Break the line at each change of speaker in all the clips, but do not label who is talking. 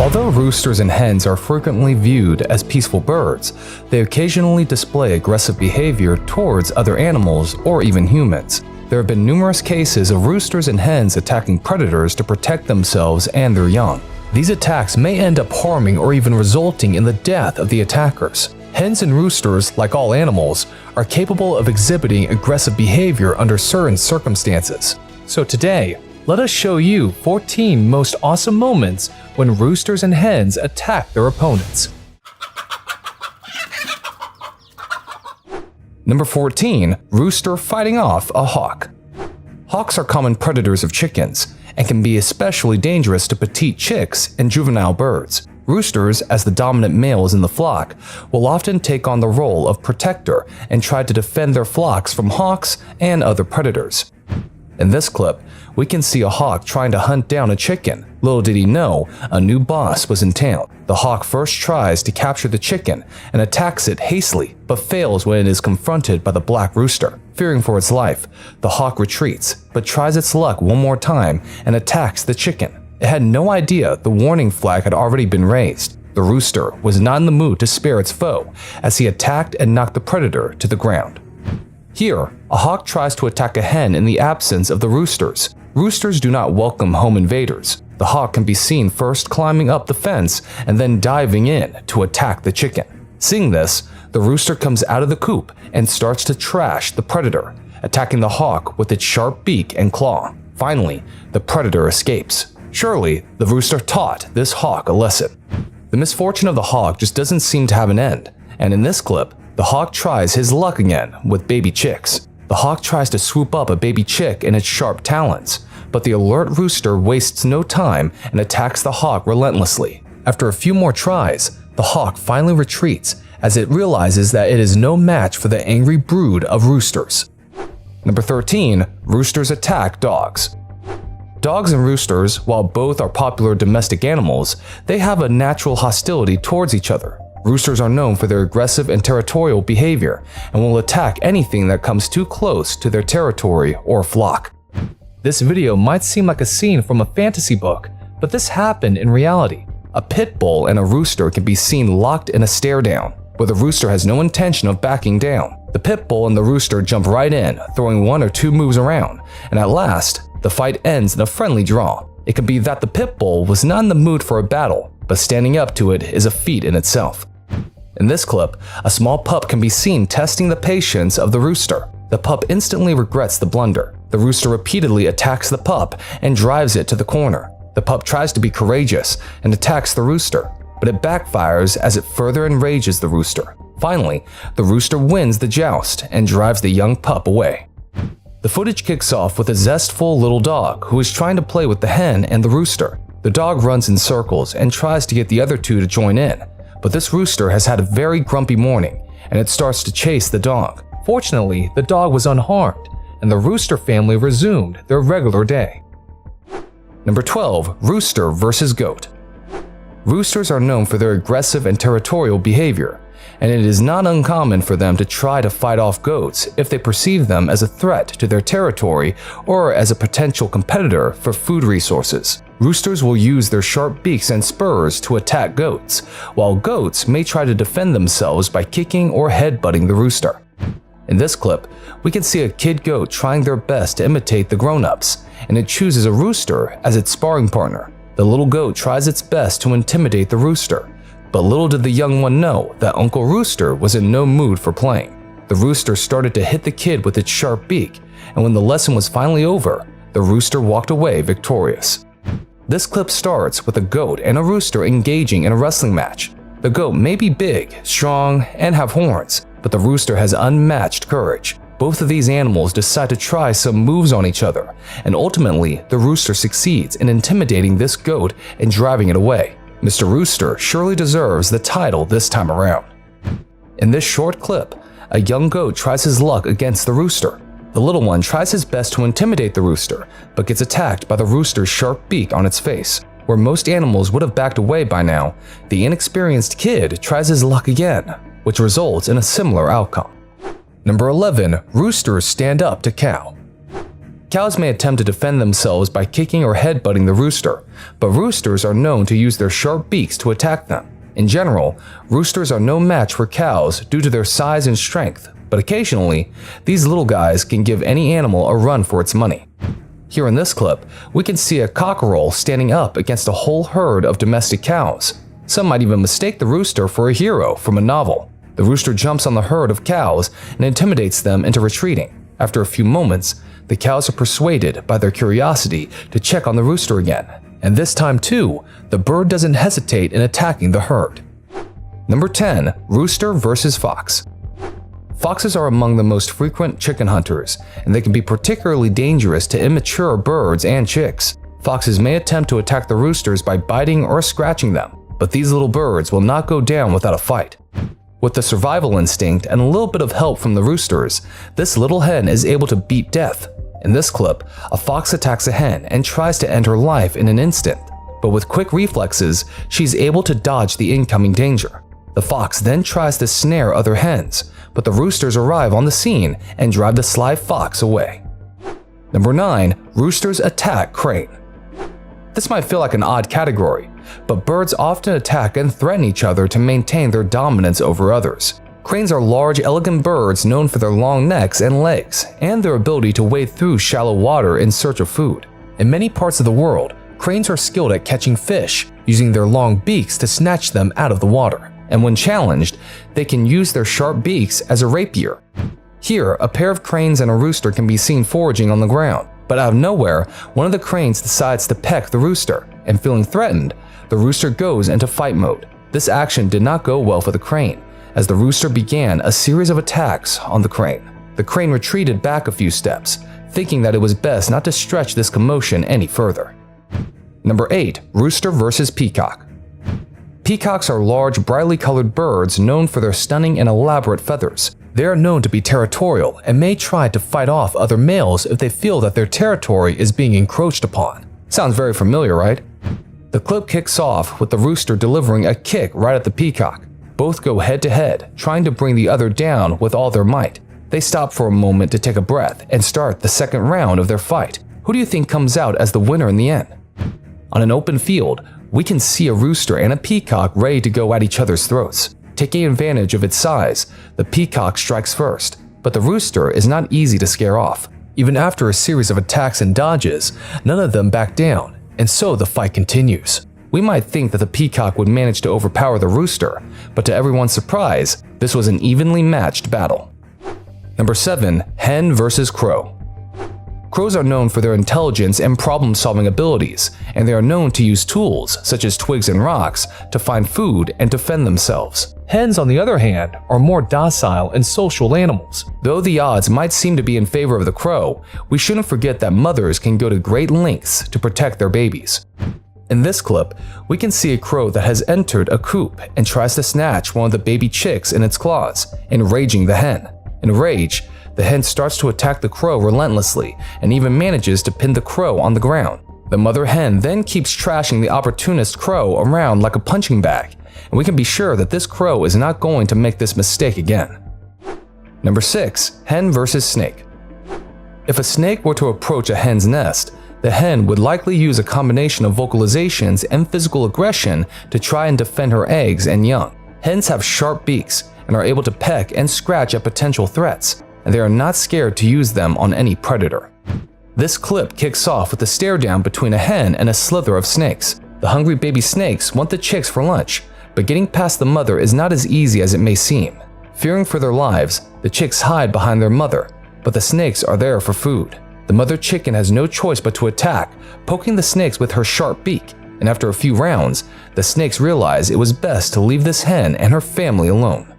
Although roosters and hens are frequently viewed as peaceful birds, they occasionally display aggressive behavior towards other animals or even humans. There have been numerous cases of roosters and hens attacking predators to protect themselves and their young. These attacks may end up harming or even resulting in the death of the attackers. Hens and roosters, like all animals, are capable of exhibiting aggressive behavior under certain circumstances. So today, let us show you 14 most awesome moments when roosters and hens attack their opponents. Number 14. Rooster fighting off a hawk. Hawks are common predators of chickens and can be especially dangerous to petite chicks and juvenile birds. Roosters, as the dominant males in the flock, will often take on the role of protector and try to defend their flocks from hawks and other predators. In this clip, we can see a hawk trying to hunt down a chicken. Little did he know, a new boss was in town. The hawk first tries to capture the chicken and attacks it hastily, but fails when it is confronted by the black rooster. Fearing for its life, the hawk retreats, but tries its luck one more time and attacks the chicken. It had no idea the warning flag had already been raised. The rooster was not in the mood to spare its foe, as he attacked and knocked the predator to the ground. Here, a hawk tries to attack a hen in the absence of the roosters. Roosters do not welcome home invaders. The hawk can be seen first climbing up the fence and then diving in to attack the chicken. Seeing this, the rooster comes out of the coop and starts to trash the predator, attacking the hawk with its sharp beak and claw. Finally, the predator escapes. Surely, the rooster taught this hawk a lesson. The misfortune of the hawk just doesn't seem to have an end, and in this clip, the hawk tries his luck again with baby chicks. The hawk tries to swoop up a baby chick in its sharp talons, but the alert rooster wastes no time and attacks the hawk relentlessly. After a few more tries, the hawk finally retreats as it realizes that it is no match for the angry brood of roosters. Number 13. Roosters attack dogs. Dogs and roosters, while both are popular domestic animals, they have a natural hostility towards each other. Roosters are known for their aggressive and territorial behavior and will attack anything that comes too close to their territory or flock. This video might seem like a scene from a fantasy book, but this happened in reality. A pit bull and a rooster can be seen locked in a stare down, where the rooster has no intention of backing down. The pit bull and the rooster jump right in, throwing one or two moves around, and at last, the fight ends in a friendly draw. It could be that the pit bull was not in the mood for a battle, but standing up to it is a feat in itself. In this clip, a small pup can be seen testing the patience of the rooster. The pup instantly regrets the blunder. The rooster repeatedly attacks the pup and drives it to the corner. The pup tries to be courageous and attacks the rooster, but it backfires as it further enrages the rooster. Finally, the rooster wins the joust and drives the young pup away. The footage kicks off with a zestful little dog who is trying to play with the hen and the rooster. The dog runs in circles and tries to get the other two to join in, but this rooster has had a very grumpy morning and it starts to chase the dog. Fortunately, the dog was unharmed and the rooster family resumed their regular day. Number 12. Rooster versus goat. Roosters are known for their aggressive and territorial behavior, and it is not uncommon for them to try to fight off goats if they perceive them as a threat to their territory or as a potential competitor for food resources. Roosters will use their sharp beaks and spurs to attack goats, while goats may try to defend themselves by kicking or headbutting the rooster. In this clip, we can see a kid goat trying their best to imitate the grown-ups, and it chooses a rooster as its sparring partner. The little goat tries its best to intimidate the rooster, but little did the young one know that Uncle Rooster was in no mood for playing. The rooster started to hit the kid with its sharp beak, and when the lesson was finally over, the rooster walked away victorious. This clip starts with a goat and a rooster engaging in a wrestling match. The goat may be big, strong, and have horns, but the rooster has unmatched courage. Both of these animals decide to try some moves on each other, and ultimately, the rooster succeeds in intimidating this goat and driving it away. Mr. Rooster surely deserves the title this time around. In this short clip, a young goat tries his luck against the rooster. The little one tries his best to intimidate the rooster, but gets attacked by the rooster's sharp beak on its face. Where most animals would have backed away by now, the inexperienced kid tries his luck again, which results in a similar outcome. Number 11. Roosters stand up to cow. Cows may attempt to defend themselves by kicking or headbutting the rooster, but roosters are known to use their sharp beaks to attack them. In general, roosters are no match for cows due to their size and strength, but occasionally, these little guys can give any animal a run for its money. Here in this clip, we can see a cockerel standing up against a whole herd of domestic cows. Some might even mistake the rooster for a hero from a novel. The rooster jumps on the herd of cows and intimidates them into retreating. After a few moments, the cows are persuaded by their curiosity to check on the rooster again. And this time too, the bird doesn't hesitate in attacking the herd. Number 10. Rooster versus fox. Foxes are among the most frequent chicken hunters, and they can be particularly dangerous to immature birds and chicks. Foxes may attempt to attack the roosters by biting or scratching them, but these little birds will not go down without a fight. With the survival instinct and a little bit of help from the roosters, this little hen is able to beat death. In this clip, a fox attacks a hen and tries to end her life in an instant, but with quick reflexes, she's able to dodge the incoming danger. The fox then tries to snare other hens, but the roosters arrive on the scene and drive the sly fox away. Number 9. Roosters attack crane. This might feel like an odd category, but birds often attack and threaten each other to maintain their dominance over others. Cranes are large, elegant birds known for their long necks and legs, and their ability to wade through shallow water in search of food. In many parts of the world, cranes are skilled at catching fish, using their long beaks to snatch them out of the water. And when challenged, they can use their sharp beaks as a rapier. Here, a pair of cranes and a rooster can be seen foraging on the ground, but out of nowhere, one of the cranes decides to peck the rooster, and feeling threatened, the rooster goes into fight mode. This action did not go well for the crane, as the rooster began a series of attacks on the crane. The crane retreated back a few steps, thinking that it was best not to stretch this commotion any further. Number 8. Rooster versus peacock. Peacocks are large, brightly colored birds known for their stunning and elaborate feathers. They are known to be territorial and may try to fight off other males if they feel that their territory is being encroached upon. Sounds very familiar, right? The clip kicks off with the rooster delivering a kick right at the peacock. Both go head to head, trying to bring the other down with all their might. They stop for a moment to take a breath and start the second round of their fight. Who do you think comes out as the winner in the end? On an open field, we can see a rooster and a peacock ready to go at each other's throats. Taking advantage of its size, the peacock strikes first, but the rooster is not easy to scare off. Even after a series of attacks and dodges, none of them back down, and so the fight continues. We might think that the peacock would manage to overpower the rooster, but to everyone's surprise, this was an evenly matched battle. Number 7. Hen versus crow. Crows are known for their intelligence and problem-solving abilities, and they are known to use tools, such as twigs and rocks, to find food and defend themselves. Hens, on the other hand, are more docile and social animals. Though the odds might seem to be in favor of the crow, we shouldn't forget that mothers can go to great lengths to protect their babies. In this clip, we can see a crow that has entered a coop and tries to snatch one of the baby chicks in its claws, enraging the hen. Enraged, the hen starts to attack the crow relentlessly and even manages to pin the crow on the ground. The mother hen then keeps trashing the opportunist crow around like a punching bag, and we can be sure that this crow is not going to make this mistake again. Number 6. Hen versus snake. If a snake were to approach a hen's nest, the hen would likely use a combination of vocalizations and physical aggression to try and defend her eggs and young. Hens have sharp beaks and are able to peck and scratch at potential threats, and they are not scared to use them on any predator. This clip kicks off with a stare down between a hen and a slither of snakes. The hungry baby snakes want the chicks for lunch, but getting past the mother is not as easy as it may seem. Fearing for their lives, the chicks hide behind their mother, but the snakes are there for food. The mother chicken has no choice but to attack, poking the snakes with her sharp beak, and after a few rounds, the snakes realize it was best to leave this hen and her family alone.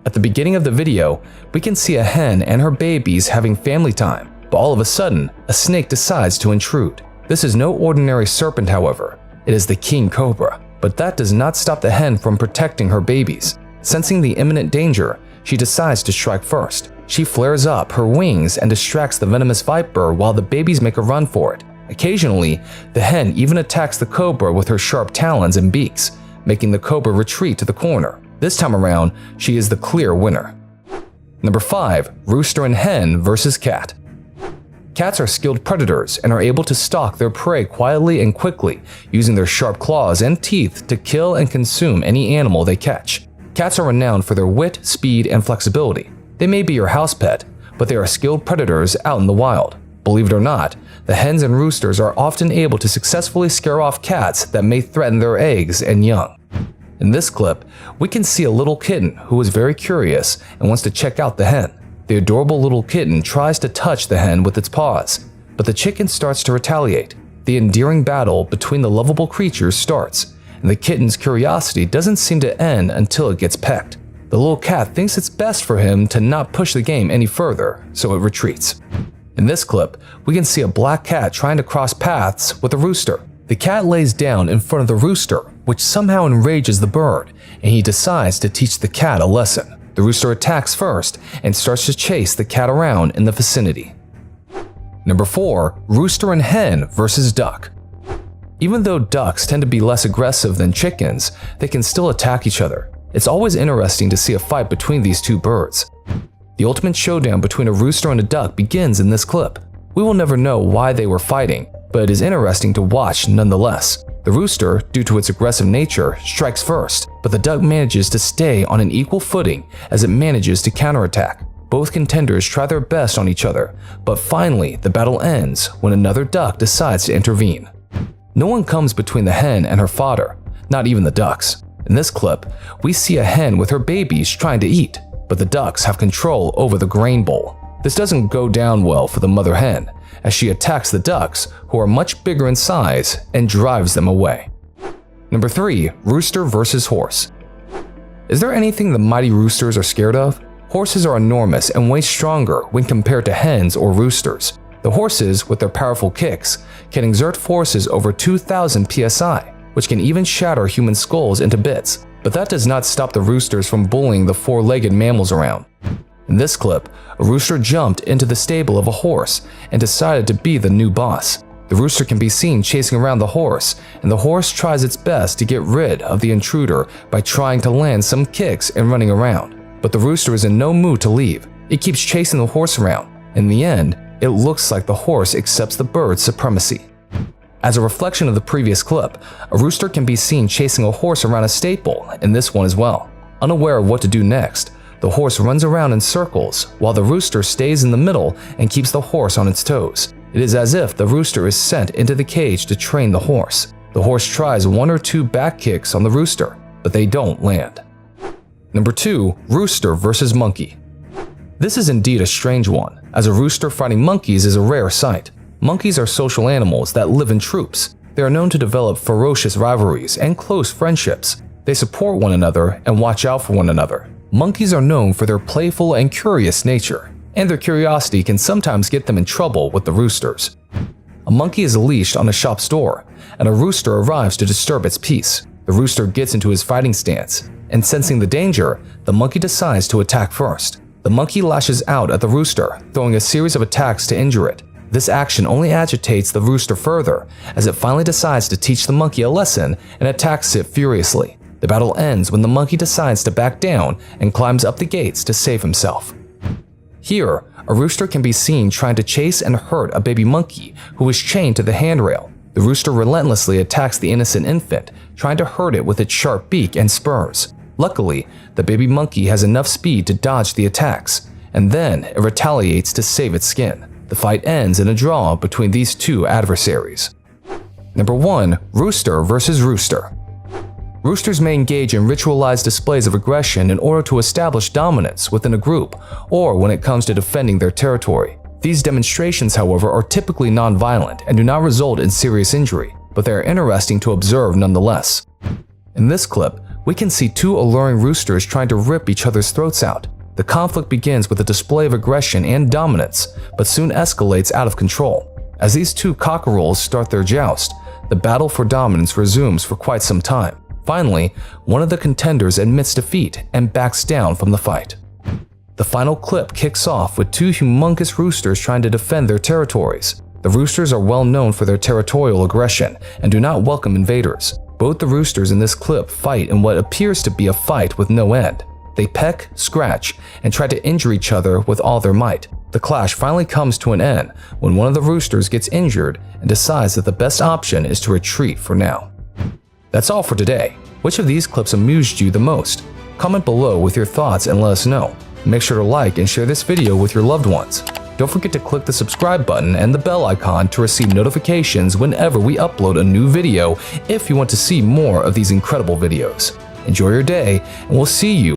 At the beginning of the video, we can see a hen and her babies having family time, but all of a sudden, a snake decides to intrude. This is no ordinary serpent, however. It is the king cobra, but that does not stop the hen from protecting her babies. Sensing the imminent danger, she decides to strike first. She flares up her wings and distracts the venomous viper while the babies make a run for it. Occasionally, the hen even attacks the cobra with her sharp talons and beaks, making the cobra retreat to the corner. This time around, she is the clear winner. Number 5. Rooster and hen versus cat. Cats are skilled predators and are able to stalk their prey quietly and quickly, using their sharp claws and teeth to kill and consume any animal they catch. Cats are renowned for their wit, speed, and flexibility. They may be your house pet, but they are skilled predators out in the wild. Believe it or not, the hens and roosters are often able to successfully scare off cats that may threaten their eggs and young. In this clip, we can see a little kitten who is very curious and wants to check out the hen. The adorable little kitten tries to touch the hen with its paws, but the chicken starts to retaliate. The endearing battle between the lovable creatures starts, and the kitten's curiosity doesn't seem to end until it gets pecked. The little cat thinks it's best for him to not push the game any further, so it retreats. In this clip, we can see a black cat trying to cross paths with a rooster. The cat lays down in front of the rooster, which somehow enrages the bird, and he decides to teach the cat a lesson. The rooster attacks first and starts to chase the cat around in the vicinity. Number 4. Rooster and hen versus duck. Even though ducks tend to be less aggressive than chickens, they can still attack each other. It's always interesting to see a fight between these two birds. The ultimate showdown between a rooster and a duck begins in this clip. We will never know why they were fighting, but it is interesting to watch nonetheless. The rooster, due to its aggressive nature, strikes first, but the duck manages to stay on an equal footing as it manages to counterattack. Both contenders try their best on each other, but finally the battle ends when another duck decides to intervene. No one comes between the hen and her fodder, not even the ducks. In this clip, we see a hen with her babies trying to eat, but the ducks have control over the grain bowl. This doesn't go down well for the mother hen, as she attacks the ducks, who are much bigger in size, and drives them away. Number 3. Rooster versus horse. Is there anything the mighty roosters are scared of? Horses are enormous and way stronger when compared to hens or roosters. The horses, with their powerful kicks, can exert forces over 2,000 psi, which can even shatter human skulls into bits. But that does not stop the roosters from bullying the four-legged mammals around. In this clip, a rooster jumped into the stable of a horse and decided to be the new boss. The rooster can be seen chasing around the horse, and the horse tries its best to get rid of the intruder by trying to land some kicks and running around. But the rooster is in no mood to leave. It keeps chasing the horse around. In the end, it looks like the horse accepts the bird's supremacy. As a reflection of the previous clip, a rooster can be seen chasing a horse around a stable in this one as well. Unaware of what to do next, the horse runs around in circles while the rooster stays in the middle and keeps the horse on its toes. It is as if the rooster is sent into the cage to train the horse. The horse tries 1 or 2 back kicks on the rooster, but they don't land. Number 2. Rooster versus monkey. This is indeed a strange one, as a rooster fighting monkeys is a rare sight. Monkeys are social animals that live in troops. They are known to develop ferocious rivalries and close friendships. They support one another and watch out for one another. Monkeys are known for their playful and curious nature, and their curiosity can sometimes get them in trouble with the roosters. A monkey is leashed on a shop's door, and a rooster arrives to disturb its peace. The rooster gets into his fighting stance, and sensing the danger, the monkey decides to attack first. The monkey lashes out at the rooster, throwing a series of attacks to injure it. This action only agitates the rooster further, as it finally decides to teach the monkey a lesson and attacks it furiously. The battle ends when the monkey decides to back down and climbs up the gates to save himself. Here, a rooster can be seen trying to chase and hurt a baby monkey who is chained to the handrail. The rooster relentlessly attacks the innocent infant, trying to hurt it with its sharp beak and spurs. Luckily, the baby monkey has enough speed to dodge the attacks, and then it retaliates to save its skin. The fight ends in a draw between these two adversaries. Number 1. Rooster versus rooster. Roosters may engage in ritualized displays of aggression in order to establish dominance within a group or when it comes to defending their territory. These demonstrations, however, are typically non-violent and do not result in serious injury, but they are interesting to observe nonetheless. In this clip, we can see 2 alluring roosters trying to rip each other's throats out. The conflict begins with a display of aggression and dominance, but soon escalates out of control. As these 2 cockerels start their joust, the battle for dominance resumes for quite some time. Finally, one of the contenders admits defeat and backs down from the fight. The final clip kicks off with 2 humongous roosters trying to defend their territories. The roosters are well known for their territorial aggression and do not welcome invaders. Both the roosters in this clip fight in what appears to be a fight with no end. They peck, scratch, and try to injure each other with all their might. The clash finally comes to an end when one of the Roosters gets injured and decides that the best option is to retreat for now. That's all for today. Which of these clips amused you the most? Comment below with your thoughts and let us know. Make sure to like and share this video with your loved ones. Don't forget to click the subscribe button and the bell icon to receive notifications whenever we upload a new video if you want to see more of these incredible videos. Enjoy your day, and we'll see you